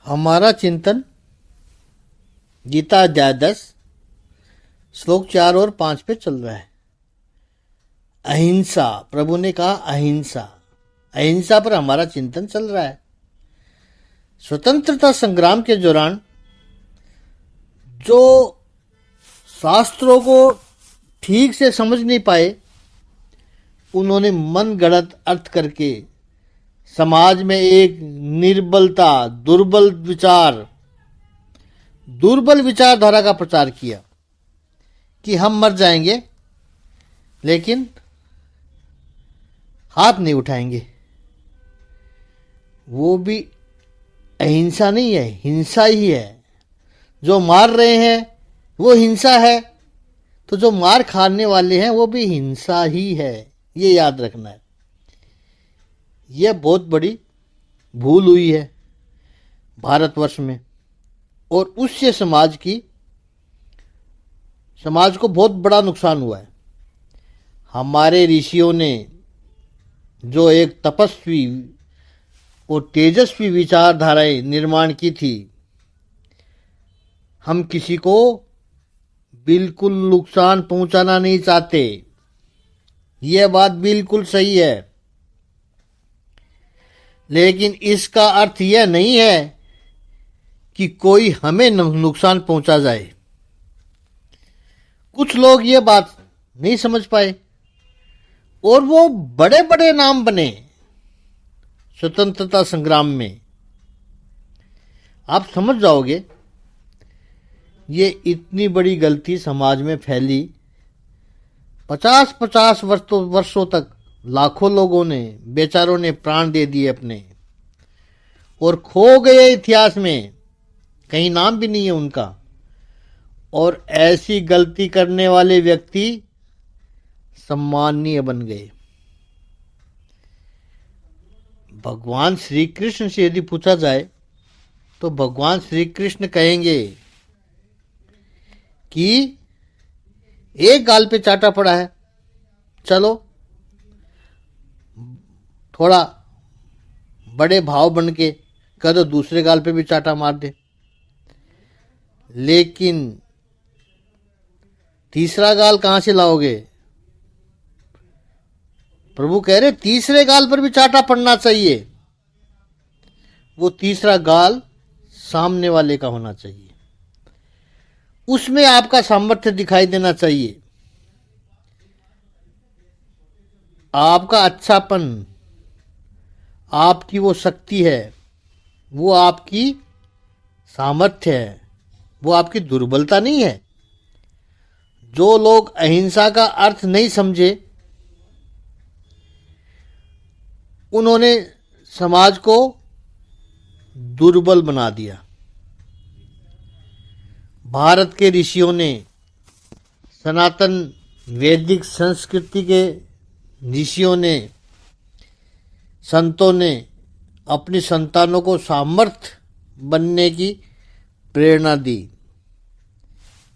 हमारा चिंतन गीता अध्याय 10 श्लोक 4 और 5 पे चल रहा है। अहिंसा, प्रभु ने कहा अहिंसा, अहिंसा पर हमारा चिंतन चल रहा है। स्वतंत्रता संग्राम के दौरान जो शास्त्रों को ठीक से समझ नहीं पाए, उन्होंने मन गढ़ंत अर्थ करके समाज में एक निर्बलता, दुर्बल विचारधारा का प्रचार किया कि हम मर जाएंगे लेकिन हाथ नहीं उठाएंगे। वो भी अहिंसा नहीं है, हिंसा ही है। जो मार रहे हैं वो हिंसा है, तो जो मार खाने वाले हैं वो भी हिंसा ही है। ये याद रखना है। यह बहुत बड़ी भूल हुई है भारतवर्ष में, और उससे समाज को बहुत बड़ा नुकसान हुआ है। हमारे ऋषियों ने जो एक तपस्वी और तेजस्वी विचारधाराएं निर्माण की थी, हम किसी को बिल्कुल नुकसान पहुंचाना नहीं चाहते। यह बात बिल्कुल सही है, लेकिन इसका अर्थ यह नहीं है कि कोई हमें नुकसान पहुंचा जाए। कुछ लोग ये बात नहीं समझ पाए और वो बड़े बड़े नाम बने स्वतंत्रता संग्राम में। आप समझ जाओगे ये इतनी बड़ी गलती समाज में फैली। 50-50 वर्षों तक लाखों लोगों ने, बेचारों ने प्राण दे दिए अपने, और खो गए इतिहास में, कहीं नाम भी नहीं है उनका। और ऐसी गलती करने वाले व्यक्ति सम्माननीय बन गए। भगवान श्री कृष्ण से यदि पूछा जाए तो भगवान श्री कृष्ण कहेंगे कि एक गाल पे चाटा पड़ा है, चलो थोड़ा बड़े भाव बन के कह दो, दूसरे गाल पे भी चाटा मार दे। लेकिन तीसरा गाल कहां से लाओगे? प्रभु कह रहे तीसरे गाल पर भी चाटा पड़ना चाहिए। वो तीसरा गाल सामने वाले का होना चाहिए, उसमें आपका सामर्थ्य दिखाई देना चाहिए, आपका अच्छापन, आपकी वो शक्ति है, वो आपकी सामर्थ्य है, वो आपकी दुर्बलता नहीं है। जो लोग अहिंसा का अर्थ नहीं समझे, उन्होंने समाज को दुर्बल बना दिया। भारत के ऋषियों ने, सनातन वैदिक संस्कृति के ऋषियों ने, संतों ने अपनी संतानों को सामर्थ्य बनने की प्रेरणा दी।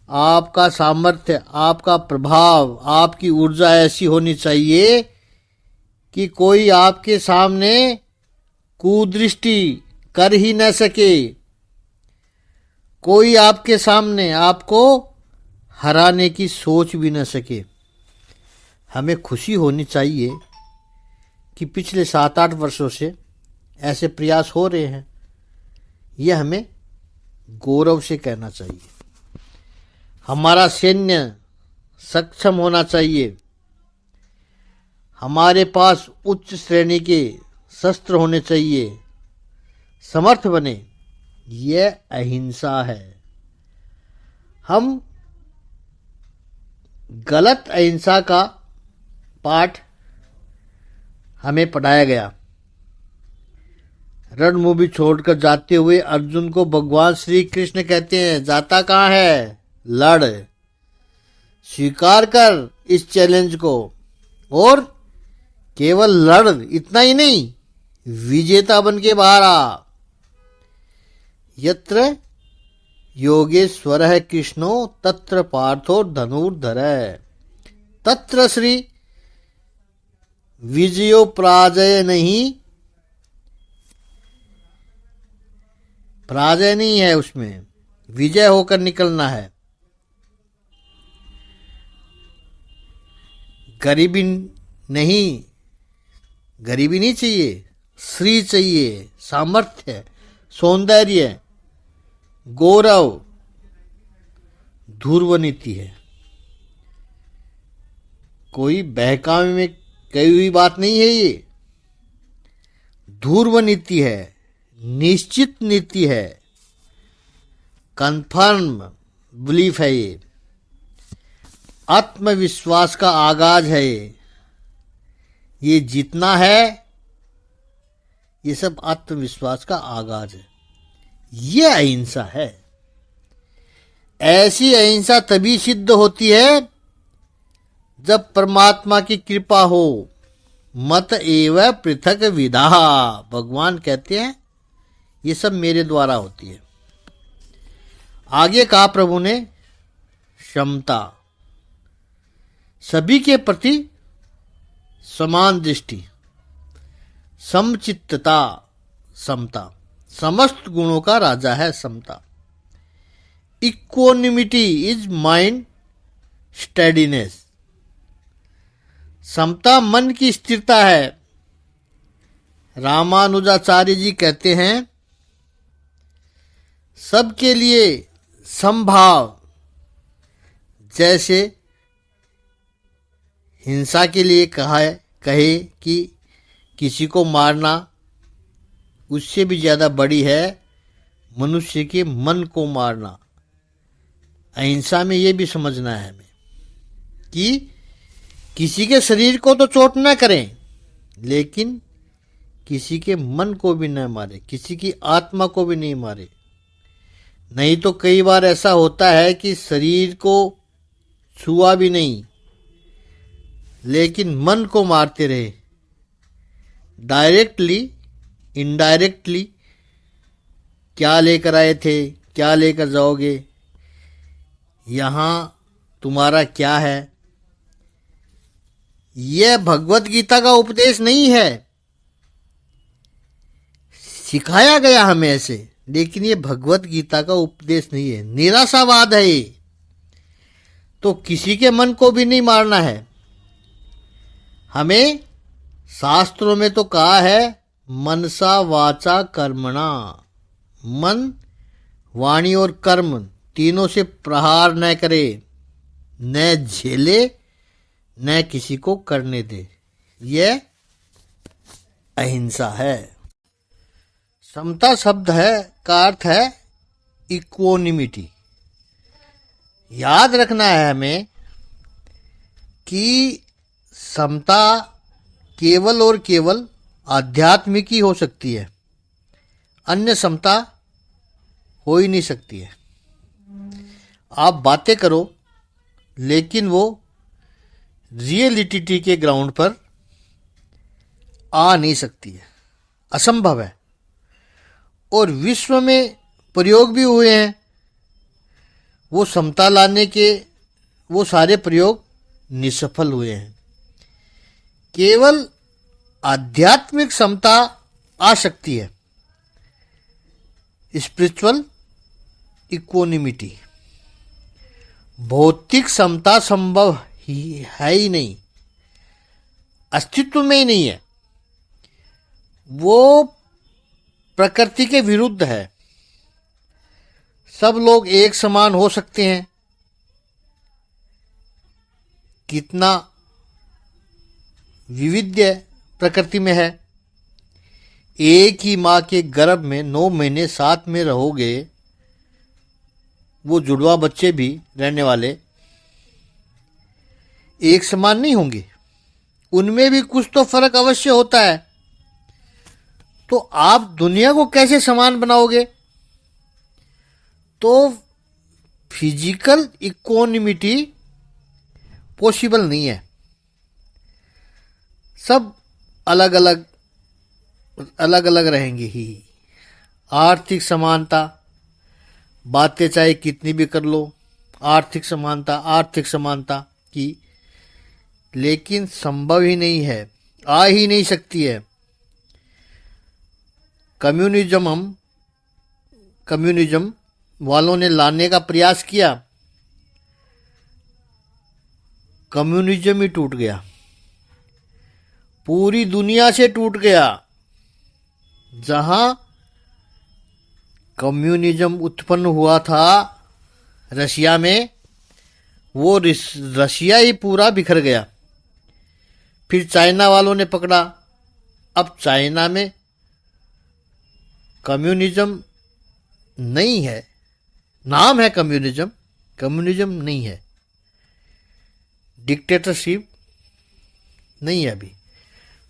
आपका सामर्थ्य, आपका प्रभाव, आपकी ऊर्जा ऐसी होनी चाहिए कि कोई आपके सामने कुदृष्टि कर ही न सके, कोई आपके सामने आपको हराने की सोच भी न सके। हमें खुशी होनी चाहिए कि पिछले 7-8 वर्षों से ऐसे प्रयास हो रहे हैं। यह हमें गौरव से कहना चाहिए। हमारा सैन्य सक्षम होना चाहिए, हमारे पास उच्च श्रेणी के शस्त्र होने चाहिए, समर्थ बने। यह अहिंसा है। हम गलत अहिंसा का पाठ हमें पढ़ाया गया। रणभूमि छोड़कर जाते हुए अर्जुन को भगवान श्री कृष्ण कहते हैं, जाता कहाँ है? लड़, स्वीकार कर इस चैलेंज को, और केवल लड़, इतना ही नहीं, विजेता बन के बाहर आ। यत्र योगेश्वरः कृष्णो तत्र पार्थो धनुर्धरः तत्र श्री विजयो पराजय नहीं पराजय नहीं है, उसमें विजय होकर निकलना है। गरीबी नहीं चाहिए, श्री चाहिए, सामर्थ्य, सौंदर्य, गौरव, ध्रुव नीति है। कोई बहकावे में कही हुई बात नहीं है, ये ध्रुव नीति है, निश्चित नीति है, कन्फर्म बिलीफ है, ये आत्मविश्वास का आगाज है। ये जितना है, ये सब आत्मविश्वास का आगाज है। ये अहिंसा है। ऐसी अहिंसा तभी सिद्ध होती है जब परमात्मा की कृपा हो। मत एव पृथक विधा, भगवान कहते हैं ये सब मेरे द्वारा होती है। आगे कहा प्रभु ने, क्षमता, सभी के प्रति समान दृष्टि, समचित्तता, समता, समस्त गुणों का राजा है समता। इक्वानिमिटी इज माइंड स्टेडीनेस, समता मन की स्थिरता है। रामानुजाचार्य जी कहते हैं, सबके लिए समभाव, जैसे हिंसा के लिए कहे कि किसी को मारना उससे भी ज्यादा बड़ी है मनुष्य के मन को मारना। अहिंसा में ये भी समझना है हमें कि किसी के शरीर को तो चोट न करें, लेकिन किसी के मन को भी न मारे, किसी की आत्मा को भी नहीं मारे। नहीं तो कई बार ऐसा होता है कि शरीर को छुआ भी नहीं, लेकिन मन को मारते रहे, डायरेक्टली इनडायरेक्टली। क्या लेकर आए थे, क्या लेकर जाओगे, यहां तुम्हारा क्या है। यह भगवत गीता का उपदेश नहीं है, सिखाया गया हमें ऐसे, लेकिन ये भगवत गीता का उपदेश नहीं है, निराशावाद है ये। तो किसी के मन को भी नहीं मारना है। हमें शास्त्रों में तो कहा है, मनसा वाचा कर्मणा, मन, वाणी और कर्म तीनों से प्रहार न करे, न झेले, न किसी को करने दे। यह अहिंसा है। समता शब्द है का अर्थ है इक्वानिमिटी। याद रखना है हमें कि समता केवल और केवल आध्यात्मिक ही हो सकती है, अन्य समता हो ही नहीं सकती है। आप बातें करो, लेकिन वो रियलिटी के ग्राउंड पर आ नहीं सकती है, असंभव है। और विश्व में प्रयोग भी हुए हैं, वो समता लाने के वो सारे प्रयोग निष्फल हुए हैं। केवल आध्यात्मिक समता आ सकती है, स्पिरिचुअल इक्वानिमिटी। भौतिक समता संभव है ही नहीं, अस्तित्व में ही नहीं है, वो प्रकृति के विरुद्ध है। सब लोग एक समान हो सकते हैं, कितना विविध्य प्रकृति में है। एक ही माँ के गर्भ में 9 महीने साथ में रहोगे, वो जुड़वा बच्चे भी रहने वाले एक समान नहीं होंगे, उनमें भी कुछ तो फर्क अवश्य होता है। तो आप दुनिया को कैसे समान बनाओगे? तो फिजिकल इक्वानिमिटी पॉसिबल नहीं है। सब अलग अलग रहेंगे ही। आर्थिक समानता, बातें चाहे कितनी भी कर लो, आर्थिक समानता की, लेकिन संभव ही नहीं है, आ ही नहीं सकती है। कम्युनिज्म हम कम्युनिज्म वालों ने लाने का प्रयास किया, कम्युनिज्म ही टूट गया, पूरी दुनिया से टूट गया। जहां कम्युनिज्म उत्पन्न हुआ था रशिया में, वो रशिया ही पूरा बिखर गया। फिर चाइना वालों ने पकड़ा, अब चाइना में कम्युनिज्म नहीं है, नाम है कम्युनिज्म, कम्युनिज्म नहीं है, डिक्टेटरशिप नहीं है। अभी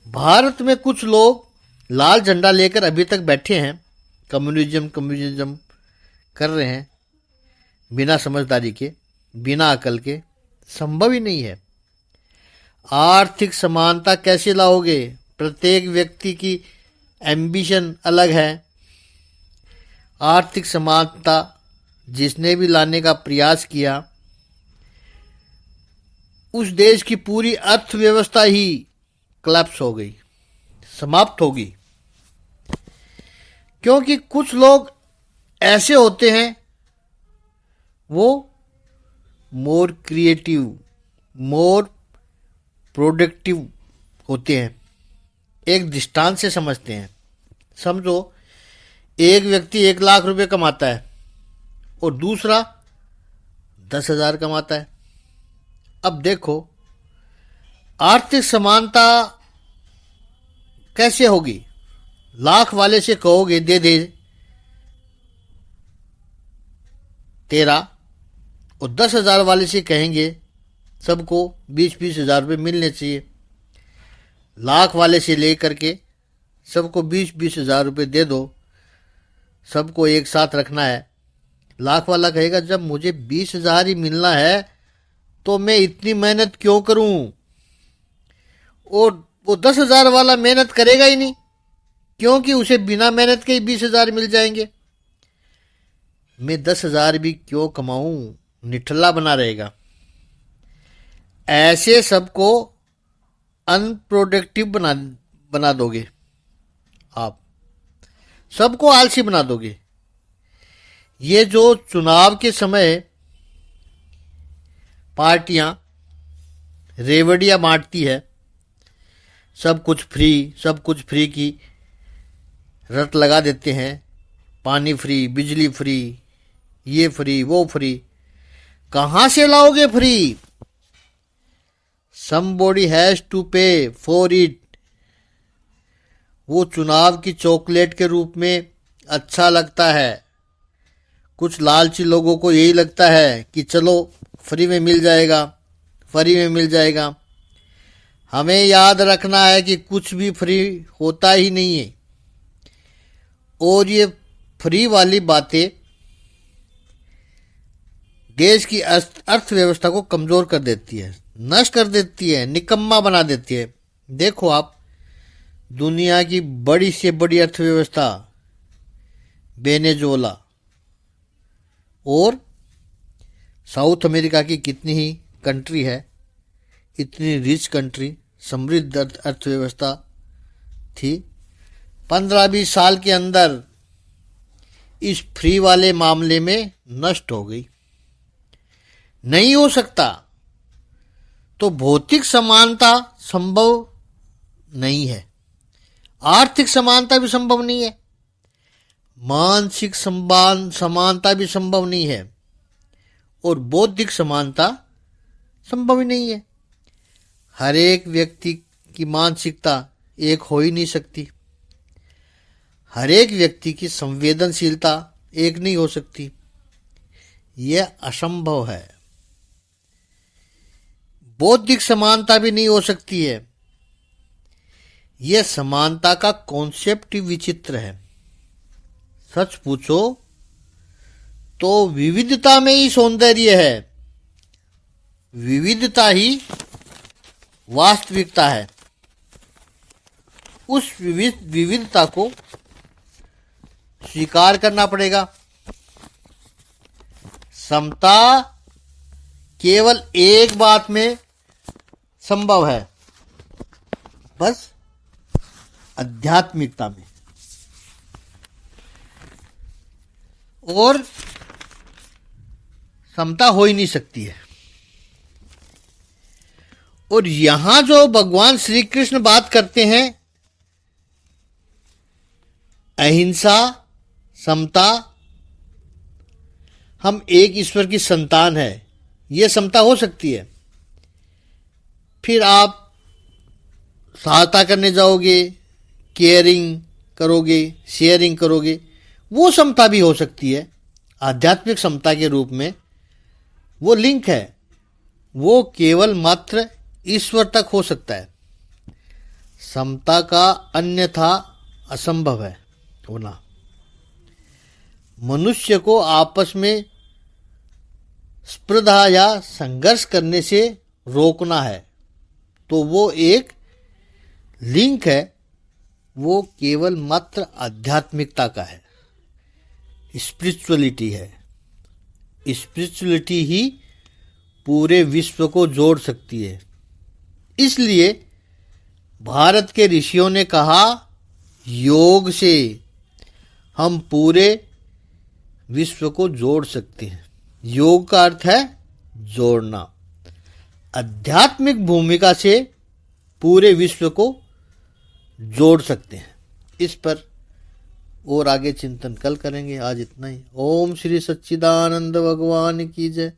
भारत में कुछ लोग लाल झंडा लेकर अभी तक बैठे हैं, कम्युनिज्म कम्युनिज्म कर रहे हैं, बिना समझदारी के, बिना अकल के। संभव ही नहीं है। आर्थिक समानता कैसे लाओगे? प्रत्येक व्यक्ति की एम्बिशन अलग है। आर्थिक समानता जिसने भी लाने का प्रयास किया, उस देश की पूरी अर्थव्यवस्था ही कोलैप्स हो गई, समाप्त होगी। क्योंकि कुछ लोग ऐसे होते हैं, वो मोर क्रिएटिव, मोर प्रोडक्टिव होते हैं, एक दृष्टांत से समझते हैं। समझो, एक व्यक्ति 1,00,000 रुपए कमाता है और दूसरा 10,000 कमाता है। अब देखो, आर्थिक समानता कैसे होगी? लाख वाले से कहोगे दे दे तेरा, और 10,000 वाले से कहेंगे सबको 20-20 हजार रुपये मिलने चाहिए। लाख वाले से लेकर के सबको 20-20 हजार रुपये दे दो, सबको एक साथ रखना है। लाख वाला कहेगा जब मुझे 20,000 ही मिलना है तो मैं इतनी मेहनत क्यों करूं? और वो 10,000 वाला मेहनत करेगा ही नहीं, क्योंकि उसे बिना मेहनत के ही 20,000 मिल जाएंगे। मैं 10,000 भी क्यों कमाऊं? निठल्ला बना रहेगा। ऐसे सबको अनप्रोडक्टिव बना दोगे, आप सबको आलसी बना दोगे। ये जो चुनाव के समय पार्टियां रेवड़ियां बांटती है, सब कुछ फ्री की रट लगा देते हैं, पानी फ्री, बिजली फ्री, ये फ्री, वो फ्री। कहां से लाओगे free? Somebody has to pay for it। वो चुनाव की चॉकलेट के रूप में अच्छा लगता है। कुछ लालची लोगों को यही लगता है कि चलो फ्री में मिल जाएगा, फ्री में मिल जाएगा। हमें याद रखना है कि कुछ भी फ्री होता ही नहीं है। और ये फ्री वाली बातें देश की अर्थव्यवस्था को कमजोर कर देती है, नष्ट कर देती है, निकम्मा बना देती है। देखो आप, दुनिया की बड़ी से बड़ी अर्थव्यवस्था वेनेजुएला और साउथ अमेरिका की कितनी ही कंट्री है, इतनी रिच कंट्री, समृद्ध अर्थव्यवस्था थी, 15-20 साल के अंदर इस फ्री वाले मामले में नष्ट हो गई। नहीं हो सकता। तो भौतिक समानता संभव नहीं है, आर्थिक समानता भी संभव नहीं है, मानसिक समानता भी संभव नहीं है, और बौद्धिक समानता संभव ही नहीं है। हर एक व्यक्ति की मानसिकता एक हो ही नहीं सकती, हर एक व्यक्ति की संवेदनशीलता एक नहीं हो सकती, यह असंभव है। बौद्धिक समानता भी नहीं हो सकती है। यह समानता का कॉन्सेप्ट ही विचित्र है। सच पूछो तो विविधता में ही सौंदर्य है, विविधता ही वास्तविकता है। उस विविधता को स्वीकार करना पड़ेगा। समता केवल एक बात में संभव है, बस आध्यात्मिकता में। और समता हो ही नहीं सकती है। और यहां जो भगवान श्री कृष्ण बात करते हैं अहिंसा, समता, हम एक ईश्वर की संतान है, यह समता हो सकती है। फिर आप सहायता करने जाओगे, केयरिंग करोगे, शेयरिंग करोगे, वो समता भी हो सकती है। आध्यात्मिक समता के रूप में वो लिंक है, वो केवल मात्र ईश्वर तक हो सकता है। समता का अन्यथा असंभव है होना। मनुष्य को आपस में स्पर्धा या संघर्ष करने से रोकना है, तो वो एक लिंक है, वो केवल मात्र आध्यात्मिकता का है, स्पिरिचुअलिटी है। स्पिरिचुअलिटी ही पूरे विश्व को जोड़ सकती है। इसलिए भारत के ऋषियों ने कहा, योग से हम पूरे विश्व को जोड़ सकते हैं। योग का अर्थ है जोड़ना। आध्यात्मिक भूमिका से पूरे विश्व को जोड़ सकते हैं। इस पर और आगे चिंतन कल करेंगे। आज इतना ही। ओम श्री सच्चिदानंद भगवान की जय।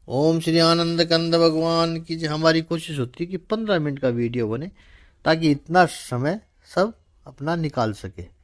ओम श्री आनंद कंद भगवान की जय। हमारी कोशिश होती है कि 15 मिनट का वीडियो बने, ताकि इतना समय सब अपना निकाल सके।